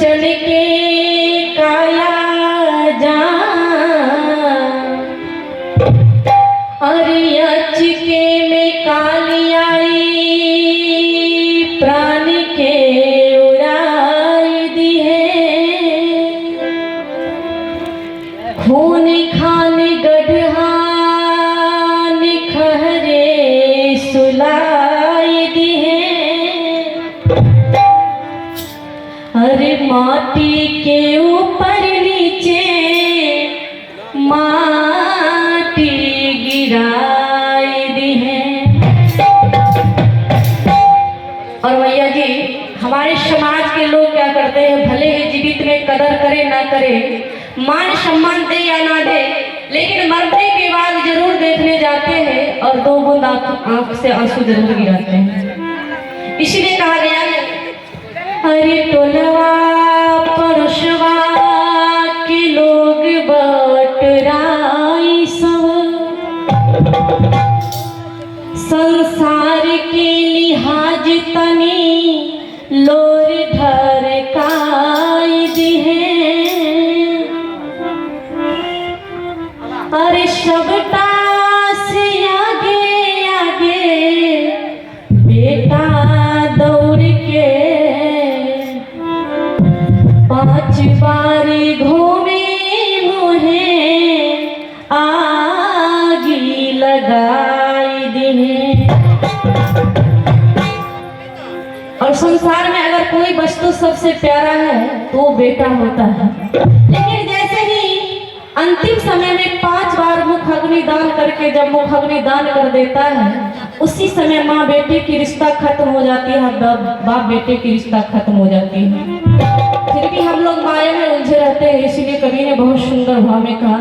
चढ़ के काया जा अरे अचके में काली आई प्राण के उड़ाई दी है खून खान गढ़ा निखरे सुलाई दी है अरे माटी के ऊपर नीचे माटी गिराई दी है। और भैया जी हमारे समाज के लोग क्या करते हैं, भले ही जीवित में कदर करे ना करे, मान सम्मान दे या ना दे, लेकिन मरने के बाद जरूर देखने जाते हैं और दो बूंद आंख से आंसू जरूर गिराते हैं। इसलिए कहा गया है अरे टोलवा परशवा के लोग बटराई सब संसार के लिहाज तनी लोर धर काई दी है अरे सबटा से आगे आगे बेटा दौड़ के 5 बार घूमे मुहे आगी लगाई दी। और संसार में अगर कोई वस्तु सबसे प्यारा है तो वो बेटा होता है, लेकिन जैसे ही अंतिम समय में 5 बार मुख अग्नि दान करके जब मुख अग्नि दान कर देता है उसी समय माँ बेटे की रिश्ता खत्म हो जाती है, बाप बेटे की रिश्ता खत्म हो जाती है। फिर भी हम लोग माया में उलझे रहते हैं। इसीलिए कवि ने बहुत सुंदर भाव में कहा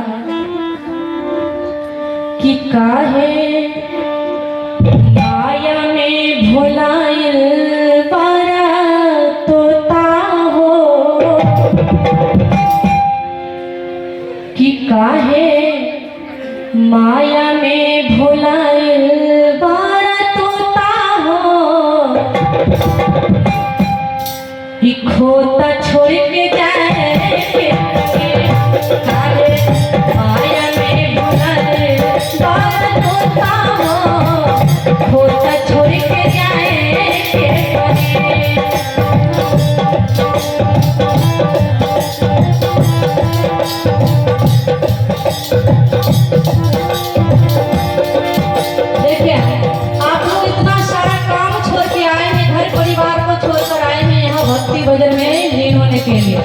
कि काहे माया में भुलाइल पारा तोता हो कि काहे माया में भुलाइल पारा तोता हो कि खोता छोड़ के जाए काहे माया में भुलाइल पारा तोता हो खोता छोड़ के जाए देखिए आप लोग इतना सारा काम छोड़ के आए हैं, घर परिवार को छोड़कर आए हैं यहाँ भक्ति भजन में लीन होने के लिए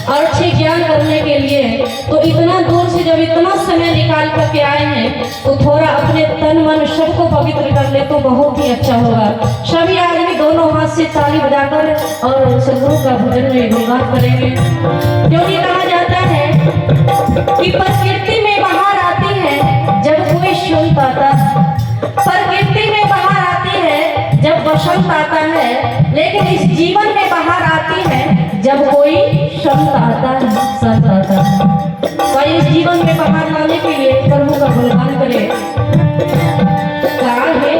और अच्छे ज्ञान करने के लिए। तो इतना दूर से जब इतना समय निकाल करके आए हैं तो थोड़ा अपने तन मन सबको पवित्र कर ले तो बहुत ही अच्छा होगा। सभी आदमी दोनों हाथ से ताली बजाकर और सदगुरु का भजन में गुणगान करेंगे, क्योंकि कहा जाता है कि प्रकृति में बाहर आती है जब कोई सुन पाता है, प्रकृति में बाहर आती है जब बसंत आता है, लेकिन इस जीवन में बाहर आती है जब कोई संत आता है, संत आता है। तो इस जीवन में बाहर लाने के लिए प्रभु का गुणगान करें। काहे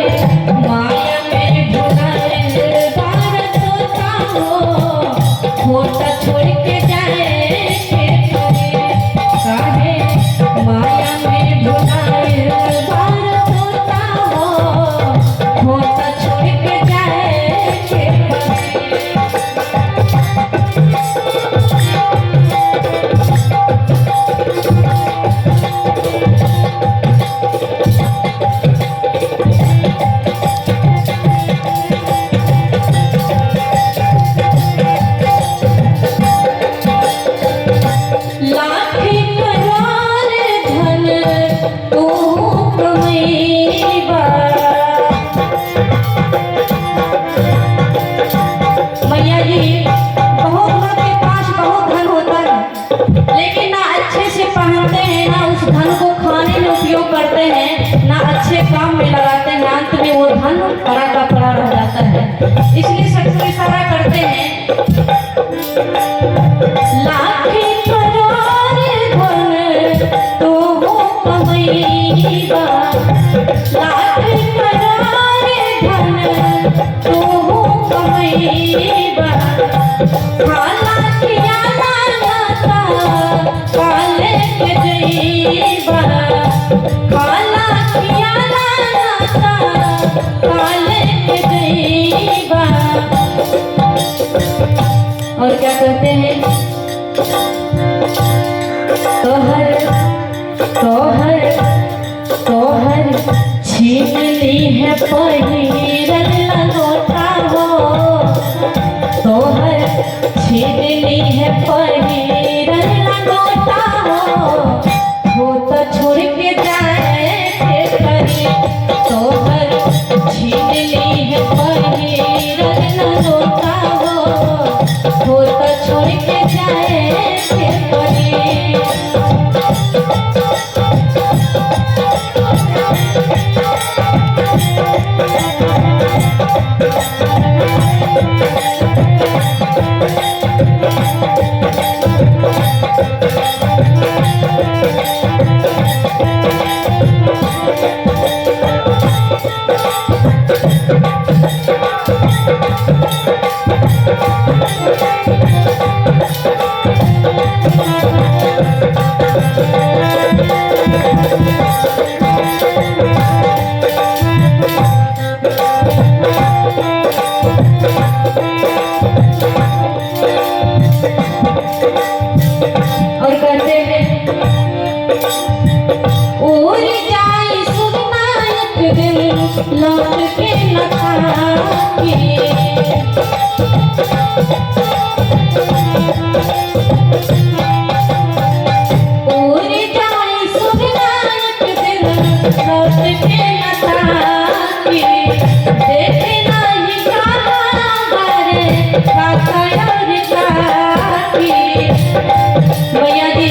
माया में भुलाइल पारा तोता हो खोता छोड़ के जाए काहे माया में भुलाइल पारा तोता हो खोता छोड़ के जाए इसलिए सबको इशारा करते हैं लाखे करोड़ धन तो हो कमैबा, लाखे करोड़ धन तो हो कमैबा, खियाला नाता काले के जईबा काला खियाला नाता काले के जईबा। और क्या कहते हैं, तोहर तोहर तोहर छीन ली है पहिरन लंगोटा हो, तोहर छीन ली है पहिरन लंगोटा हो तो छोड़ के जाए के करी, तोहर छीन ली है पहिरन लंगोटा हो तो छोड़ के जाए के करी। और कहते हैं, उड़ जाए सुगना एक दिन लौट के न खाके, उड़ जाए सुगना एक दिन लौट के न खाके, देखे नहीं कहाँ बारे काका और काकी। भैया जी,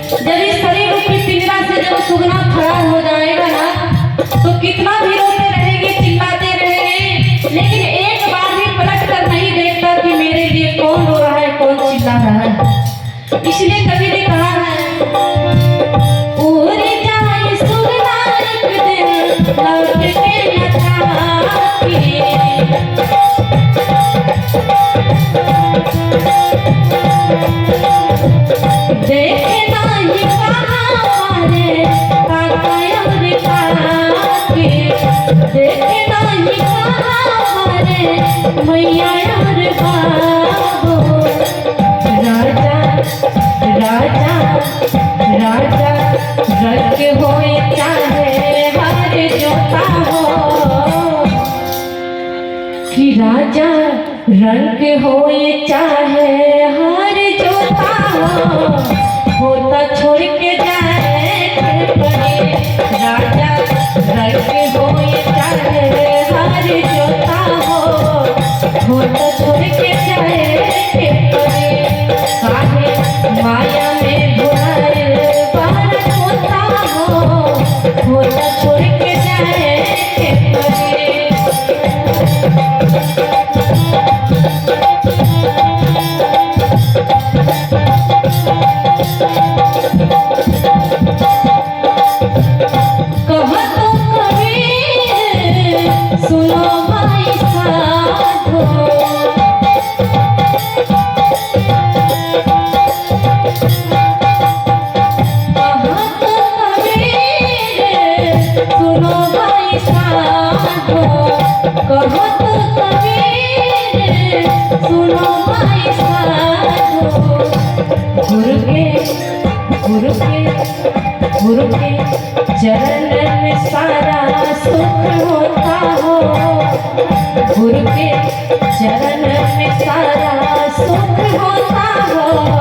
जब इस शरीर रूपी पिंजरा से जब सुगना खड़ा हो जाएगा ना तो कितना भी रोते रहेंगे, चिल्लाते रहेंगे, लेकिन एक बार भी पलट कर नहीं देखता कि मेरे लिए कौन रो रहा है, कौन चिल्ला रहा है। इसलिए कवि ने कहा है, उड़ जाए सुगना एक दिन लौट के न खाके, देखे नहीं कहाँ मारे काका और काकी, देखे नहीं कहाँ मारे मैया और बाबू। राजा राजा राजा रंग होए चाहे हर जोता हो, कि राजा रंग होए चाहे हर जोता हो तो छोड़ के जाए के पड़े, राजा रंग होए चाहे हर जोता हो तो छोड़ के जाए के पड़े। काहे माया में भुलाए बार होता हो तो छोड़ के जाए के पड़े। सुनो भाई साधो, कहत कबीर सुनो भाई साधो, कहत कबीर सुनो भाई साधो। गुरु के चरण में सारा सुख होता हो, गुरु के चरण में सारा सुख होता हो।